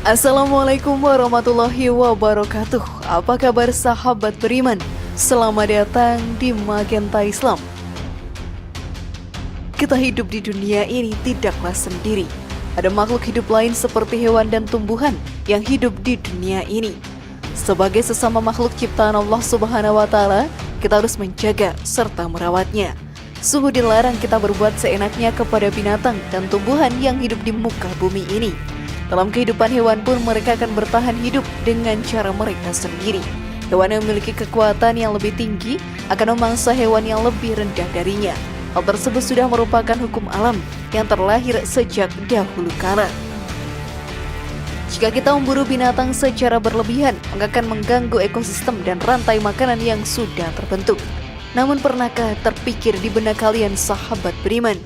Assalamualaikum warahmatullahi wabarakatuh. Apa kabar sahabat beriman? Selamat datang di Magenta Islam. Kita hidup di dunia ini tidaklah sendiri. Ada makhluk hidup lain seperti hewan dan tumbuhan yang hidup di dunia ini. Sebagai sesama makhluk ciptaan Allah Subhanahu wa Ta'ala, kita harus menjaga serta merawatnya. Sungguh dilarang kita berbuat seenaknya kepada binatang dan tumbuhan yang hidup di muka bumi ini. Dalam kehidupan hewan pun mereka akan bertahan hidup dengan cara mereka sendiri. Hewan yang memiliki kekuatan yang lebih tinggi akan memangsa hewan yang lebih rendah darinya. Hal tersebut sudah merupakan hukum alam yang terlahir sejak dahulu kala. Jika kita memburu binatang secara berlebihan, maka akan mengganggu ekosistem dan rantai makanan yang sudah terbentuk. Namun pernahkah terpikir di benak kalian sahabat beriman,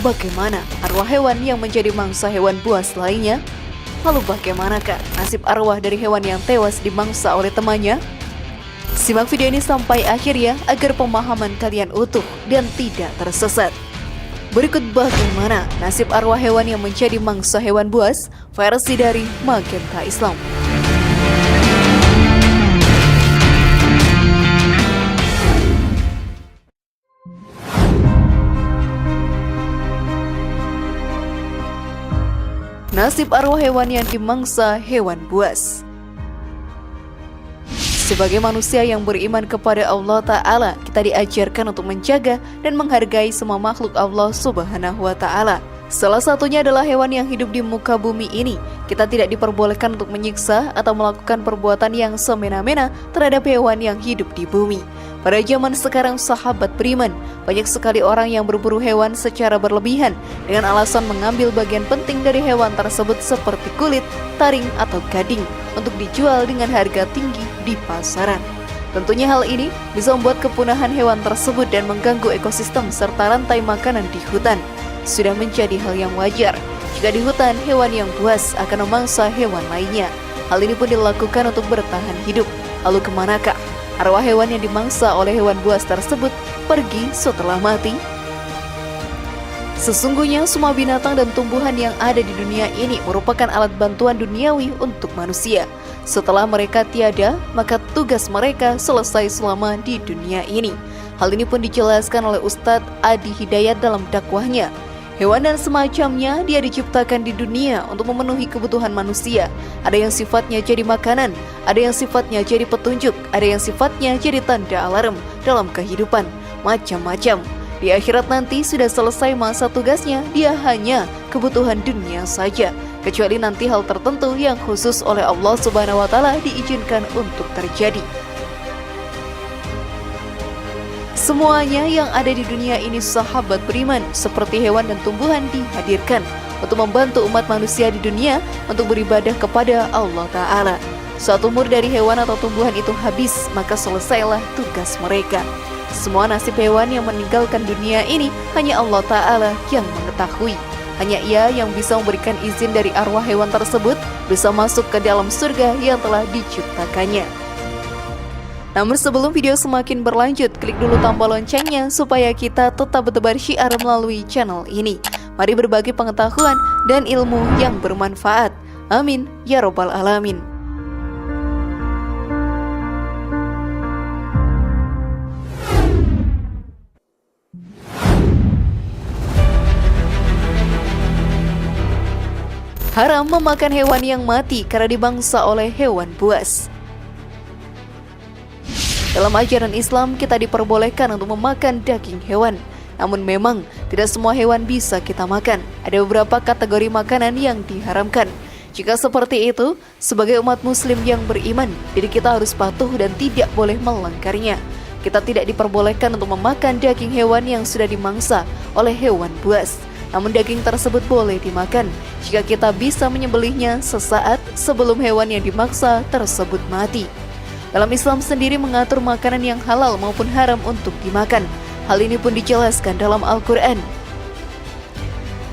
bagaimana arwah hewan yang menjadi mangsa hewan buas lainnya? Lalu bagaimanakah nasib arwah dari hewan yang tewas dimangsa oleh temannya? Simak video ini sampai akhir ya, agar pemahaman kalian utuh dan tidak tersesat. Berikut bagaimana nasib arwah hewan yang menjadi mangsa hewan buas, versi dari Magenta Islam. Nasib arwah hewan yang dimangsa hewan buas. Sebagai manusia yang beriman kepada Allah Ta'ala, kita diajarkan untuk menjaga dan menghargai semua makhluk Allah Subhanahu wa Ta'ala. Salah satunya adalah hewan yang hidup di muka bumi ini. Kita tidak diperbolehkan untuk menyiksa atau melakukan perbuatan yang semena-mena terhadap hewan yang hidup di bumi. Pada zaman sekarang sahabat beriman, banyak sekali orang yang berburu hewan secara berlebihan dengan alasan mengambil bagian penting dari hewan tersebut seperti kulit, taring, atau gading untuk dijual dengan harga tinggi di pasaran. Tentunya hal ini bisa membuat kepunahan hewan tersebut dan mengganggu ekosistem serta rantai makanan di hutan. Sudah menjadi hal yang wajar jika di hutan hewan yang buas akan memangsa hewan lainnya. Hal ini pun dilakukan untuk bertahan hidup. Lalu kemanakah arwah hewan yang dimangsa oleh hewan buas tersebut pergi setelah mati? Sesungguhnya semua binatang dan tumbuhan yang ada di dunia ini merupakan alat bantuan duniawi untuk manusia. Setelah mereka tiada, maka tugas mereka selesai selama di dunia ini. Hal ini pun dijelaskan oleh Ustadz Adi Hidayat dalam dakwahnya. Hewan dan semacamnya dia diciptakan di dunia untuk memenuhi kebutuhan manusia. Ada yang sifatnya jadi makanan, ada yang sifatnya jadi petunjuk, ada yang sifatnya jadi tanda alarm dalam kehidupan, macam-macam. Di akhirat nanti sudah selesai masa tugasnya, dia hanya kebutuhan dunia saja. Kecuali nanti hal tertentu yang khusus oleh Allah Subhanahu wa Ta'ala diizinkan untuk terjadi. Semuanya yang ada di dunia ini sahabat beriman, seperti hewan dan tumbuhan dihadirkan untuk membantu umat manusia di dunia untuk beribadah kepada Allah Ta'ala. Saat umur dari hewan atau tumbuhan itu habis, maka selesailah tugas mereka. Semua nasib hewan yang meninggalkan dunia ini hanya Allah Ta'ala yang mengetahui. Hanya Ia yang bisa memberikan izin dari arwah hewan tersebut bisa masuk ke dalam surga yang telah diciptakannya. Namun sebelum video semakin berlanjut, klik dulu tombol loncengnya supaya kita tetap bertebar syiar melalui channel ini. Mari berbagi pengetahuan dan ilmu yang bermanfaat. Amin ya robbal alamin. Haram memakan hewan yang mati karena dimangsa oleh hewan buas. Dalam ajaran Islam, kita diperbolehkan untuk memakan daging hewan. Namun memang tidak semua hewan bisa kita makan. Ada beberapa kategori makanan yang diharamkan. Jika seperti itu, sebagai umat muslim yang beriman, jadi kita harus patuh dan tidak boleh melanggarnya. Kita tidak diperbolehkan untuk memakan daging hewan yang sudah dimangsa oleh hewan buas. Namun daging tersebut boleh dimakan jika kita bisa menyembelihnya sesaat sebelum hewan yang dimaksa tersebut mati. Dalam Islam sendiri mengatur makanan yang halal maupun haram untuk dimakan. Hal ini pun dijelaskan dalam Al-Quran.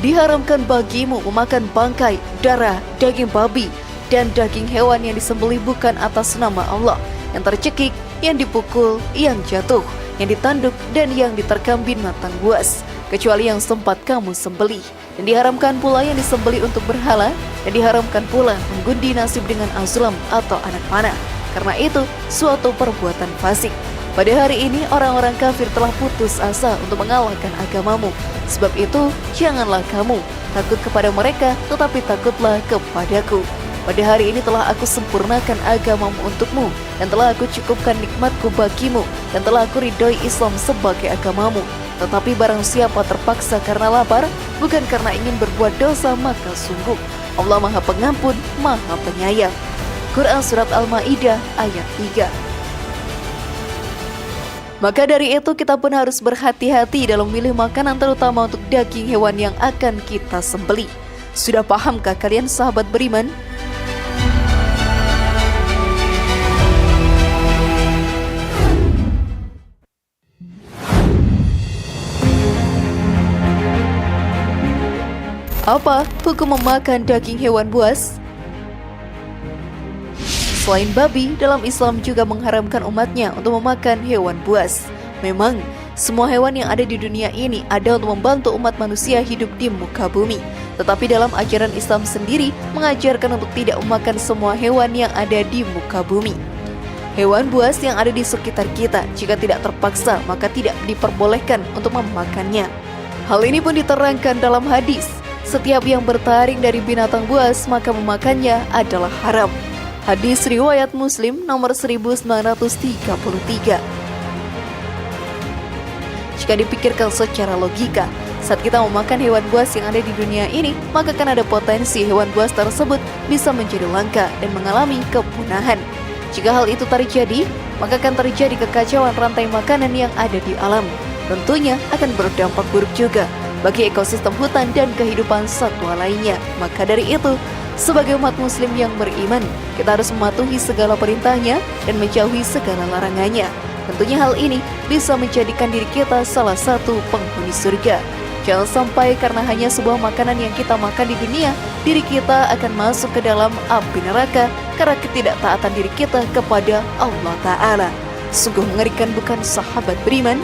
Diharamkan bagimu memakan bangkai, darah, daging babi, dan daging hewan yang disembelih bukan atas nama Allah, yang tercekik, yang dipukul, yang jatuh, yang ditanduk, dan yang diterkam binatang buas. kecuali yang sempat kamu sembelih. Dan diharamkan pula yang disembelih untuk berhala, dan diharamkan pula mengundi nasib dengan azlam atau anak panah. Karena itu suatu perbuatan fasik. Pada hari ini orang-orang kafir telah putus asa untuk mengalahkan agamamu. Sebab itu janganlah kamu takut kepada mereka, tetapi takutlah kepadaku. Pada hari ini telah aku sempurnakan agamamu untukmu, dan telah aku cukupkan nikmatku bagimu, dan telah aku ridhoi Islam sebagai agamamu. Tetapi barang siapa terpaksa karena lapar, bukan karena ingin berbuat dosa, maka sungguh Allah Maha Pengampun, Maha Penyayang. Quran Surat Al-Ma'idah ayat 3. Maka dari itu kita pun harus berhati-hati dalam memilih makanan, terutama untuk daging hewan yang akan kita sembelih. Sudah pahamkah kalian sahabat beriman? Apa hukum memakan daging hewan buas? Selain babi, dalam Islam juga mengharamkan umatnya untuk memakan hewan buas. Memang, semua hewan yang ada di dunia ini ada untuk membantu umat manusia hidup di muka bumi. Tetapi dalam ajaran Islam sendiri mengajarkan untuk tidak memakan semua hewan yang ada di muka bumi. Hewan buas yang ada di sekitar kita, jika tidak terpaksa, maka tidak diperbolehkan untuk memakannya. Hal ini pun diterangkan dalam hadis. Setiap yang bertaring dari binatang buas, maka memakannya adalah haram. Hadis riwayat Muslim nomor 1933. Jika dipikirkan secara logika, saat kita memakan hewan buas yang ada di dunia ini, maka kan ada potensi hewan buas tersebut bisa menjadi langka dan mengalami kepunahan. Jika hal itu terjadi, maka akan terjadi kekacauan rantai makanan yang ada di alam. Tentunya akan berdampak buruk juga bagi ekosistem hutan dan kehidupan satwa lainnya. Maka dari itu, sebagai umat muslim yang beriman, kita harus mematuhi segala perintahnya dan menjauhi segala larangannya. Tentunya hal ini bisa menjadikan diri kita salah satu penghuni surga. Jangan sampai karena hanya sebuah makanan yang kita makan di dunia, diri kita akan masuk ke dalam api neraka karena ketidaktaatan diri kita kepada Allah Ta'ala. Sungguh mengerikan, bukan sahabat beriman?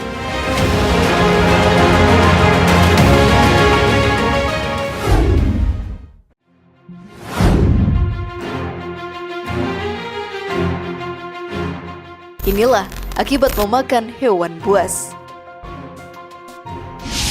Inilah akibat memakan hewan buas.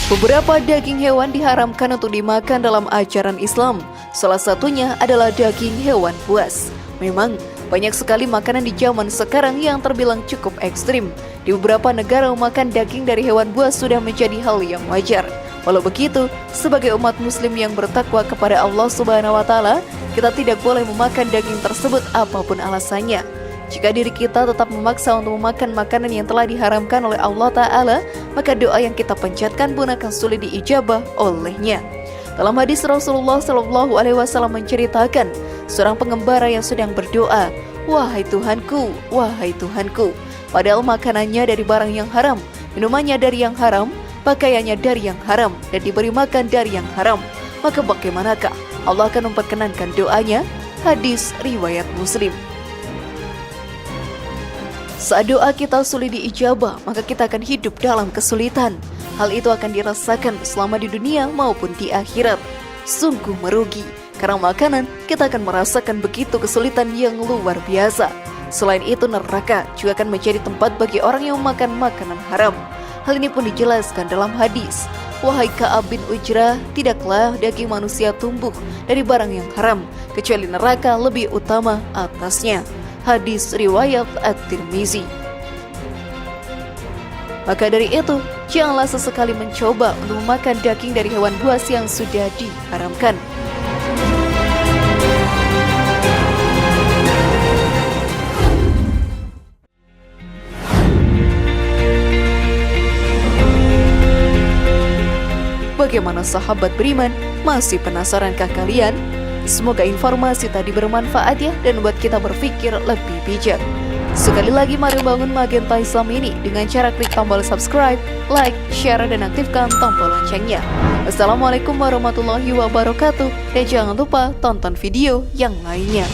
Beberapa daging hewan diharamkan untuk dimakan dalam ajaran Islam. Salah satunya adalah daging hewan buas. Memang banyak sekali makanan di zaman sekarang yang terbilang cukup ekstrim. Di beberapa negara memakan daging dari hewan buas sudah menjadi hal yang wajar. Walau begitu, sebagai umat muslim yang bertakwa kepada Allah Subhanahu wa Ta'ala, kita tidak boleh memakan daging tersebut apapun alasannya. Jika diri kita tetap memaksa untuk memakan makanan yang telah diharamkan oleh Allah Ta'ala, maka doa yang kita panjatkan pun akan sulit diijabah olehnya. Dalam hadis Rasulullah SAW menceritakan seorang pengembara yang sedang berdoa, "Wahai Tuhanku, wahai Tuhanku," padahal makanannya dari barang yang haram, minumannya dari yang haram, pakaiannya dari yang haram, dan diberi makan dari yang haram. Maka bagaimanakah Allah akan memperkenankan doanya? Hadis riwayat Muslim. Saat doa kita sulit diijabah, maka kita akan hidup dalam kesulitan. Hal itu akan dirasakan selama di dunia maupun di akhirat. Sungguh merugi, karena makanan kita akan merasakan begitu kesulitan yang luar biasa. Selain itu, neraka juga akan menjadi tempat bagi orang yang memakan makanan haram. Hal ini pun dijelaskan dalam hadis, "Wahai Ka'ab bin Ujrah, tidaklah daging manusia tumbuh dari barang yang haram, kecuali neraka lebih utama atasnya." Hadis riwayat At-Tirmizi. Maka dari itu, janganlah sesekali mencoba untuk memakan daging dari hewan buas yang sudah diharamkan. Bagaimana sahabat beriman? Masih penasarankah kalian? Semoga informasi tadi bermanfaat ya, dan buat kita berpikir lebih bijak. Sekali lagi mari bangun Magenta Islam ini dengan cara klik tombol subscribe, like, share, dan aktifkan tombol loncengnya. Assalamualaikum warahmatullahi wabarakatuh, dan jangan lupa tonton video yang lainnya.